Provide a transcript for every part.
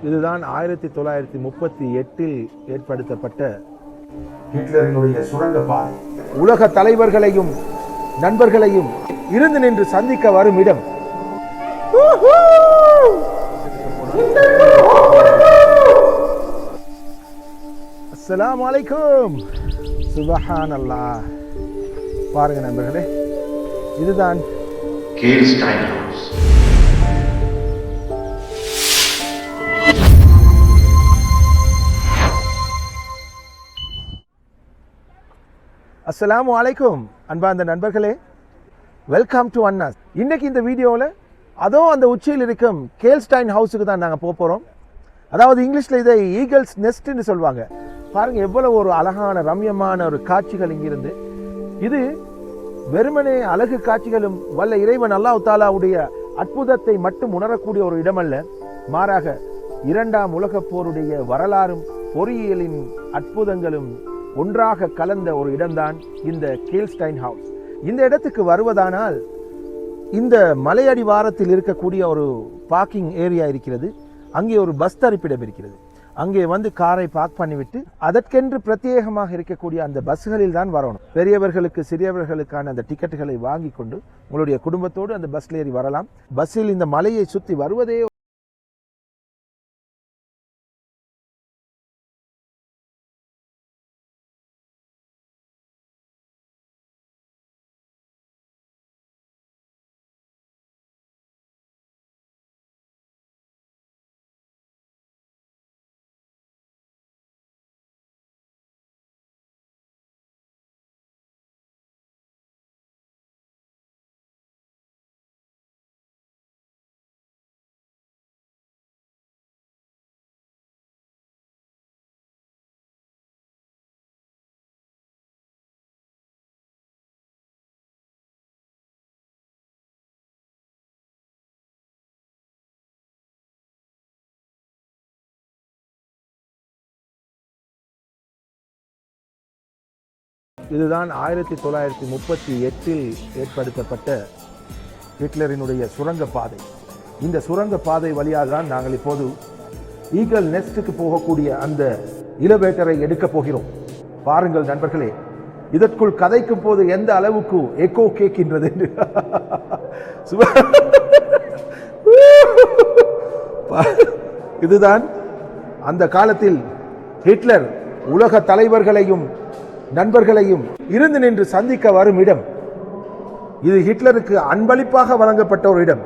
இதுதான் 1938 ஏற்படுத்தப்பட்ட ஹிட்லரினுடைய சுரங்கப்பாதை. உலக தலைவர்களையும் நண்பர்களையும் இருந்து நின்று சந்திக்க வரும் இடம். அஸ்ஸலாமு அலைக்கும். சுப்ஹானல்லாஹ். பாருங்க நண்பர்களே, இதுதான் கேல்ஸ்டைன் ஹவுஸ். அஸ்ஸலாமு அலைக்கும் அன்பார்ந்த நண்பர்களே, வெல்கம் டு அன்னாஸ். இன்னைக்கு இந்த வீடியோவில் அந்த உச்சியில் இருக்கும் கேல்ஸ்டைன் ஹவுஸுக்கு தான் நாங்கள் போகிறோம். அதாவது இங்கிலீஷில் இதை ஈகிள்ஸ் நெஸ்ட்னு சொல்லுவாங்க. பாருங்கள் எவ்வளோ ஒரு அழகான ரம்யமான ஒரு காட்சிகள் இங்கிருந்து. இது வெறுமனே அழகு காட்சிகளும் வல்ல இறைவன் அல்லாஹ் தாலாவுடைய அற்புதத்தை மட்டும் உணரக்கூடிய ஒரு இடமல்ல, மாறாக இரண்டாம் உலகப் போருடைய வரலாறும் பொறியியலின் அற்புதங்களும் ஒன்றாக கலந்த ஒரு இடம்தான் இந்த கேல்ஸ்டைன் ஹவுஸ். இந்த இடத்துக்கு வருவதானால் இந்த மலையடிவாரத்தில் இருக்கக்கூடிய ஒரு பார்க்கிங் ஏரியா இருக்கிறது. அங்கே ஒரு பஸ் தரிப்பிடம் இருக்கிறது. அங்கே வந்து காரை பார்க் பண்ணிவிட்டு அதற்கென்று பிரத்யேகமாக இருக்கக்கூடிய அந்த பஸ்களில் தான் வரணும். பெரியவர்களுக்கு சிறியவர்களுக்கான அந்த டிக்கெட்டுகளை வாங்கி கொண்டு உங்களுடைய குடும்பத்தோடு அந்த பஸ்ல ஏறி வரலாம். பஸ்ஸில் இந்த மலையை சுற்றி வருவதே இதுதான் 1938 ஏற்படுத்தப்பட்ட ஹிட்லரினுடைய சுரங்கப்பாதை. இந்த சுரங்கப்பாதை வழியாக தான் நாங்கள் இப்போது ஈகிள் நெஸ்டுக்கு போகக்கூடிய அந்த எலிவேட்டரை எடுக்க போகிறோம். பாருங்கள் நண்பர்களே, இதற்குள் கதைக்கும் போது எந்த அளவுக்கு எக்கோ கேட்கின்றது என்று. இதுதான் அந்த காலத்தில் ஹிட்லர் உலக தலைவர்களையும் நண்பர்களையும் இருந்து நின்று சந்திக்க வரும் இடம். இது ஹிட்லருக்கு அன்பளிப்பாக வழங்கப்பட்ட ஒரு இடம்.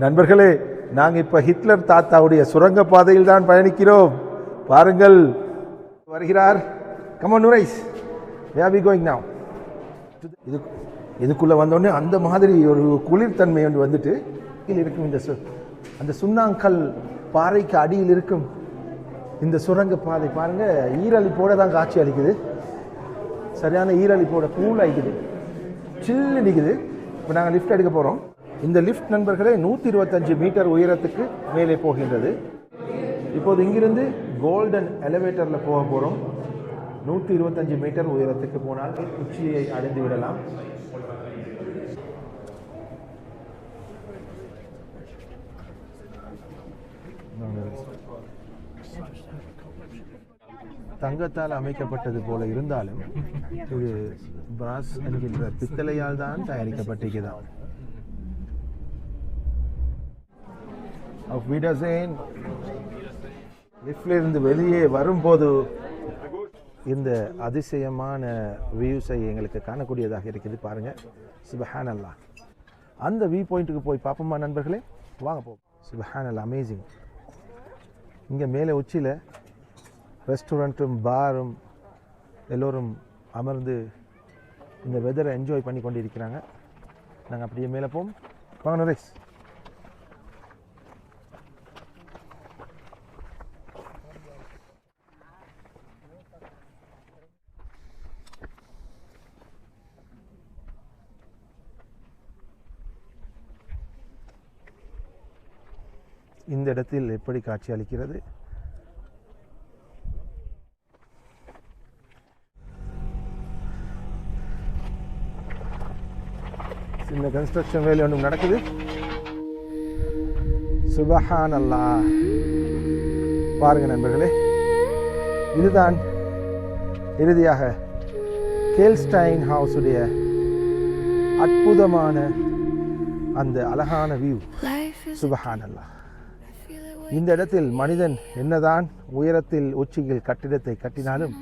நண்பர்களே, நாங்கள் இப்ப ஹிட்லர் தாத்தாவுடைய சுரங்க பாதையில் தான் பயணிக்கிறோம். பாருங்கள், வருகிறார். Come on Nurais, where are we going now? இதுக்குள்ள வந்தோடனே அந்த மாதிரி ஒரு குளிர்தன்மை ஒன்று வந்துட்டு இருக்கும். இந்த அந்த சுண்ணாங்கல் பாறைக்கு அடியில் இருக்கும் இந்த சுரங்க பாதை பாருங்க, ஈரலிப்போட தான் காட்சி அளிக்குது. சரியான ஈரலிப்போட கூல் ஆகிக்குது, சில்லு நிற்குது. இப்போ நாங்கள் லிஃப்ட் எடுக்க போகிறோம். இந்த லிஃப்ட் நண்பர்களே 125 மீட்டர் உயரத்துக்கு மேலே போகின்றது. இப்போது இங்கிருந்து கோல்டன் எலிவேட்டரில் போக போகிறோம். 125 மீட்டர் உயரத்துக்கு போனால் உச்சியை அடைந்து விடலாம். தங்கத்தால் அமைக்கப்பட்டது போல இருந்தாலும் இது பிராஸ் என்கின்ற பித்தளையால் தான் தயாரிக்கப்பட்டிருக்கிறது. லிஃப்டிலிருந்து வெளியே வரும்போது இந்த அதிசயமான வியூஸை எங்களுக்கு காணக்கூடியதாக இருக்குது. பாருங்க, சுப்ஹானல்லாஹ். அந்த வியூ பாயிண்ட்டுக்கு போய் பார்ப்போமா நண்பர்களே? வாங்க போ. சுப்ஹானல்லாஹ், அமேசிங். இங்கே மேலே உச்சியில் ரெஸ்டாரண்ட்டும் பாரும் எல்லோரும் அமர்ந்து இந்த வெதரை என்ஜாய் பண்ணி கொண்டு இருக்கிறாங்க. நாங்கள் அப்படியே மேலே போவோம். வாங்க நரேஷ். இந்த இடத்தில் எப்படி காட்சி அளிக்கிறது? சின்ன கன்ஸ்ட்ரக்ஷன் வேலை ஒன்றும் நடக்குது. சுபஹான் அல்லாஹ். பாருங்க நண்பர்களே, இதுதான் இறுதியாக கேல்ஸ்டைன் ஹவுஸுடைய அற்புதமான அந்த அழகான வியூ. சுபஹான் அல்லாஹ். இந்த இடத்தில் மனிதன் என்னதான் உயரத்தில் உச்சியில் கட்டிடத்தை கட்டினாலும்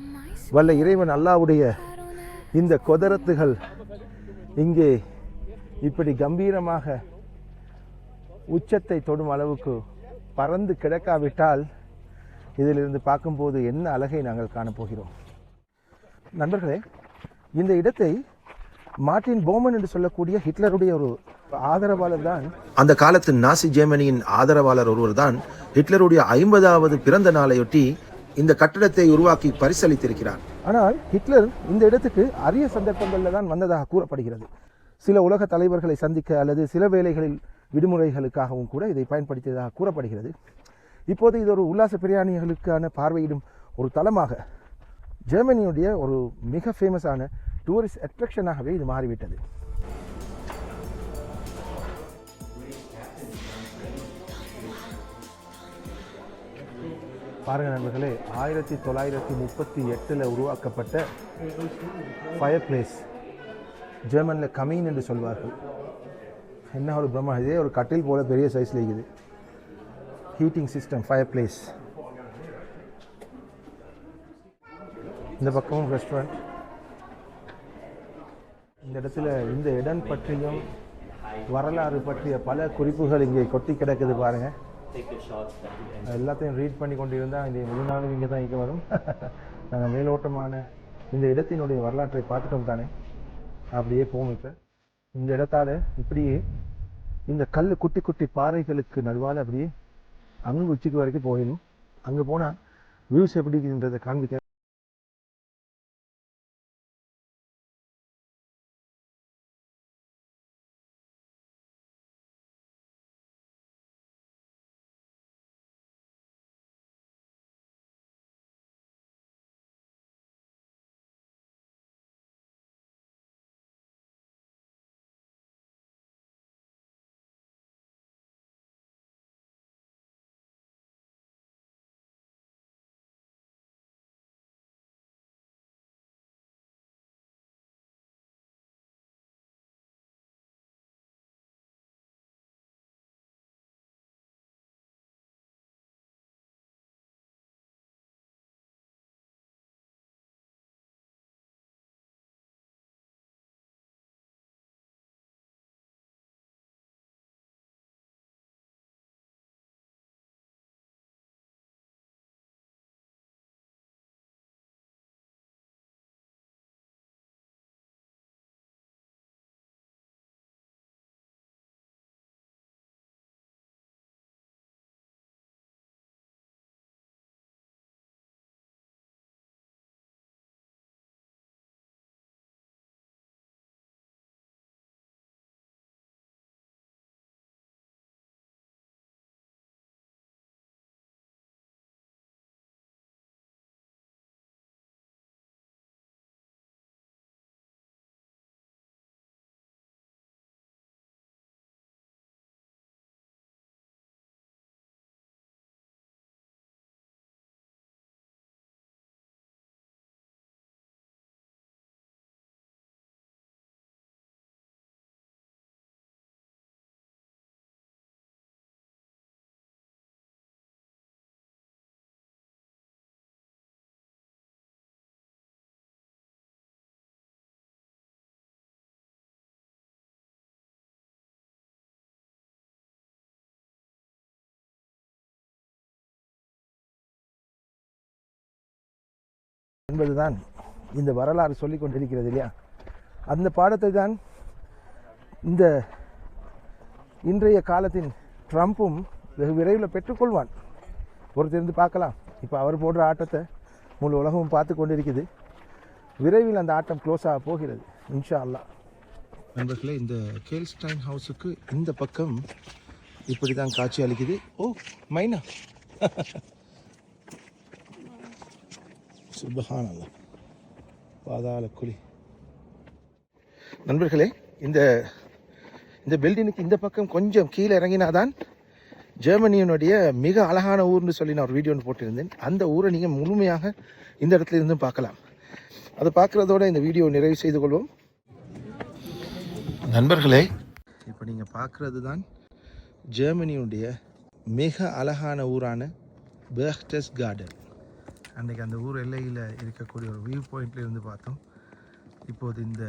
வல்ல இறைவன் அல்லாஹ்வுடைய இந்த கொதரத்துகள் இங்கே இப்படி கம்பீரமாக உச்சத்தை தொடும் அளவுக்கு பறந்து கிடக்காவிட்டால் இதிலிருந்து பார்க்கும்போது என்ன அழகை நாங்கள் காணப்போகிறோம். நண்பர்களே, இந்த இடத்தை மார்ட்டின் போமன் என்று சொல்லக்கூடிய ஹிட்லருடைய ஒரு ஆதரவாளர் தான், அந்த காலத்து நாசி ஜெர்மனியின் ஆதரவாளர் ஒருவர் தான் ஹிட்லருடைய 50வது பிறந்த நாளையொட்டி இந்த கட்டடத்தை உருவாக்கி பரிசளித்திருக்கிறார். ஆனால் ஹிட்லர் இந்த இடத்துக்கு அரிய சந்தர்ப்பங்களில் தான் வந்ததாக கூறப்படுகிறது. சில உலக தலைவர்களை சந்திக்க அல்லது சில வேளைகளில் விடுமுறைகளுக்காகவும் கூட இதை பயன்படுத்தியதாக கூறப்படுகிறது. இப்போது இது ஒரு உல்லாச பிரயாணிகளுக்கான பார்வையிடும் ஒரு தளமாக, ஜெர்மனியுடைய ஒரு மிக ஃபேமஸான டூரிஸ்ட் அட்ராக்ஷனாகவே இது மாறிவிட்டது. பாருங்கள் நண்பர்களே, 1938 உருவாக்கப்பட்ட ஃபயர் பிளேஸ், ஜெர்மனில் கமீன் என்று சொல்வார்கள். என்ன ஒரு பிரம்மா, இதே ஒரு கட்டில் போல பெரிய சைஸில் இருக்குது. Heating system, fire place. இந்த பக்கமும் ரெஸ்டாரண்ட். இந்த இடத்துல இந்த இடம் பற்றியும் வரலாறு பற்றிய பல குறிப்புகள் இங்கே கொட்டி கிடக்குது பாருங்கள். எல்லாத்தையும் ரீட் பண்ணி கொண்டு இருந்தால் இந்த முழு நாளும் இங்கே தான் இங்கே வரும். நாங்கள் மேலோட்டமான இந்த இடத்தினுடைய வரலாற்றை பார்த்துட்டோம் தானே, அப்படியே போகும். இப்போ இந்த இடத்தால் இப்படியே இந்த கல் குட்டி குட்டி பாறைகளுக்கு நடுவால் அப்படியே அங்கே உச்சிக்கு வரைக்கும் போயிடும். அங்கே போனால் வியூஸ் எப்படி இருக்குன்றதை காண்பிக்க. என்பதுதான் இந்த வரலாறு சொல்லிக் கொண்டிருக்கிறது இல்லையா? அந்த பாடத்தை தான் இந்த இன்றைய காலத்தின் ட்ரம்ப்பும் வெகு விரைவில் பெற்றுக்கொள்வான். பொறுத்திருந்து பார்க்கலாம். இப்போ அவர் போடுற ஆட்டத்தை முழு உலகமும் பார்த்து கொண்டிருக்குது. விரைவில் அந்த ஆட்டம் க்ளோஸ் ஆக போகிறது இன்ஷா அல்லாஹ். நண்பர்களே, இந்த கேல்ஸ்டைன் ஹவுஸுக்கு இந்த பக்கம் இப்படி தான் காட்சி அளிக்குது. ஓ மைனா, சுபஹானல்லாஹ், பாதாள குழி. நண்பர்களே, இந்த பில்டிங்குக்கு இந்த பக்கம் கொஞ்சம் கீழே இறங்கினாதான் ஜெர்மனியினுடைய மிக அழகான ஊர்னு சொல்லி நான் ஒரு வீடியோ ஒன்று போட்டிருந்தேன். அந்த ஊரை நீங்கள் முழுமையாக இந்த இடத்துல இருந்து பார்க்கலாம். அதை பார்க்குறதோட இந்த வீடியோ நிறைவு செய்து கொள்வோம். நண்பர்களே, இப்போ நீங்கள் பார்க்குறது தான் ஜெர்மனியுடைய மிக அழகான ஊரான பெர்க்டஸ்கார்டன். அன்றைக்கி அந்த ஊர் எல்லையில் இருக்கக்கூடிய ஒரு வியூ பாயிண்ட்ல இருந்து பார்த்தோம். இப்போது இந்த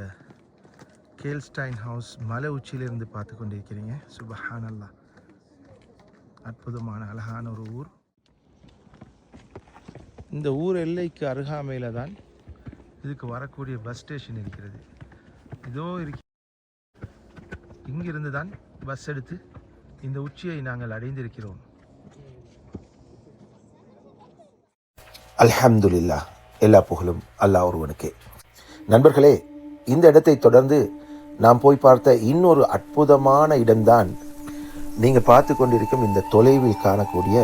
கேல்ஸ்டைன் ஹவுஸ் மலை உச்சியிலிருந்து பார்த்து கொண்டிருக்கிறீங்க. சுபஹானல்லாஹ், அற்புதமான அழகான ஒரு ஊர். இந்த ஊர் எல்லைக்கு அருகாமையில் தான் இதுக்கு வரக்கூடிய பஸ் ஸ்டேஷன் இருக்கிறது. இதோ இங்கிருந்து தான் பஸ் எடுத்து இந்த உச்சியை நாங்கள் அடைந்திருக்கிறோம். அல்ஹம்துலில்லாஹ், எல்லா புகழும் அல்லாஹ் ஒருவனுக்கே. நண்பர்களே, இந்த இடத்தை தொடர்ந்து நாம் போய் பார்த்த இன்னொரு அற்புதமான இடம்தான் நீங்கள் பார்த்து கொண்டிருக்கும் இந்த தொலைவில் காணக்கூடிய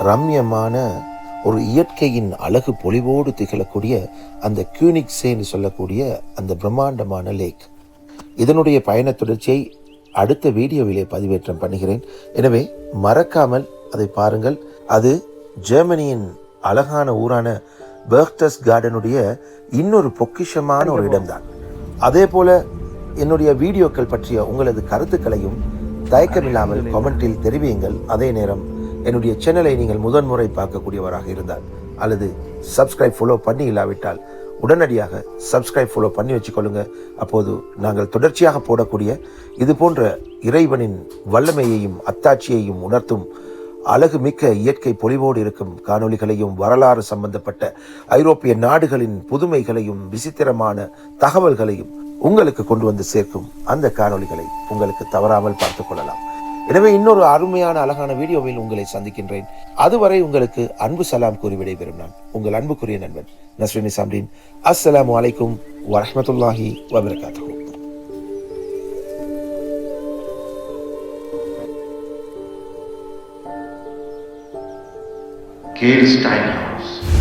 ரம்யமான ஒரு இயற்கையின் அழகு பொலிவோடு திகழக்கூடிய அந்த கியூனிக்ஸேன்னு சொல்லக்கூடிய அந்த பிரம்மாண்டமான லேக். இதனுடைய பயண தொடர்ச்சியை அடுத்த வீடியோவிலே பதிவேற்றம் பண்ணுகிறேன். எனவே மறக்காமல் அதை பாருங்கள். அது ஜெர்மனியின் அழகான ஊரான பெர்க்டஸ்கார்டனுடைய இன்னொரு பொக்கிஷமான ஒரு இடம்தான். அதே போல என்னுடைய வீடியோக்கள் பற்றிய உங்களது கருத்துக்களையும் தயக்கமில்லாமல் கமெண்டில் தெரிவியுங்கள். அதே நேரம் என்னுடைய சேனலை நீங்கள் முதன்முறை பார்க்கக்கூடியவராக இருந்தால் அல்லது சப்ஸ்கிரைப் ஃபாலோ பண்ணி இல்லாவிட்டால் உடனடியாக சப்ஸ்கிரைப் ஃபாலோ பண்ணி வச்சுக்கொள்ளுங்க. அப்போது நாங்கள் தொடர்ச்சியாக போடக்கூடிய இது போன்ற இறைவனின் வல்லமையையும் அத்தாட்சியையும் உணர்த்தும் அழகு மிக்க இயற்கை பொலிவோடு இருக்கும் காணொளிகளையும் வரலாறு சம்பந்தப்பட்ட ஐரோப்பிய நாடுகளின் புதுமைகளையும் விசித்திரமான தகவல்களையும் உங்களுக்கு கொண்டு வந்து சேர்க்கும் அந்த காணொளிகளை உங்களுக்கு தவறாமல் பார்த்துக் கொள்ளலாம். எனவே இன்னொரு அருமையான அழகான வீடியோவில் உங்களை சந்திக்கின்றேன். அதுவரை உங்களுக்கு அன்பு சலாம் கூறி விடைபெறும் நான் உங்கள் அன்புக்குரிய நண்பன் நஸ்ரின் நிசாம்தீன். அஸ்ஸலாமு அலைக்கும் வரஹ்மத்துல்லாஹி வபரகாத்துஹு. Kehlstein House.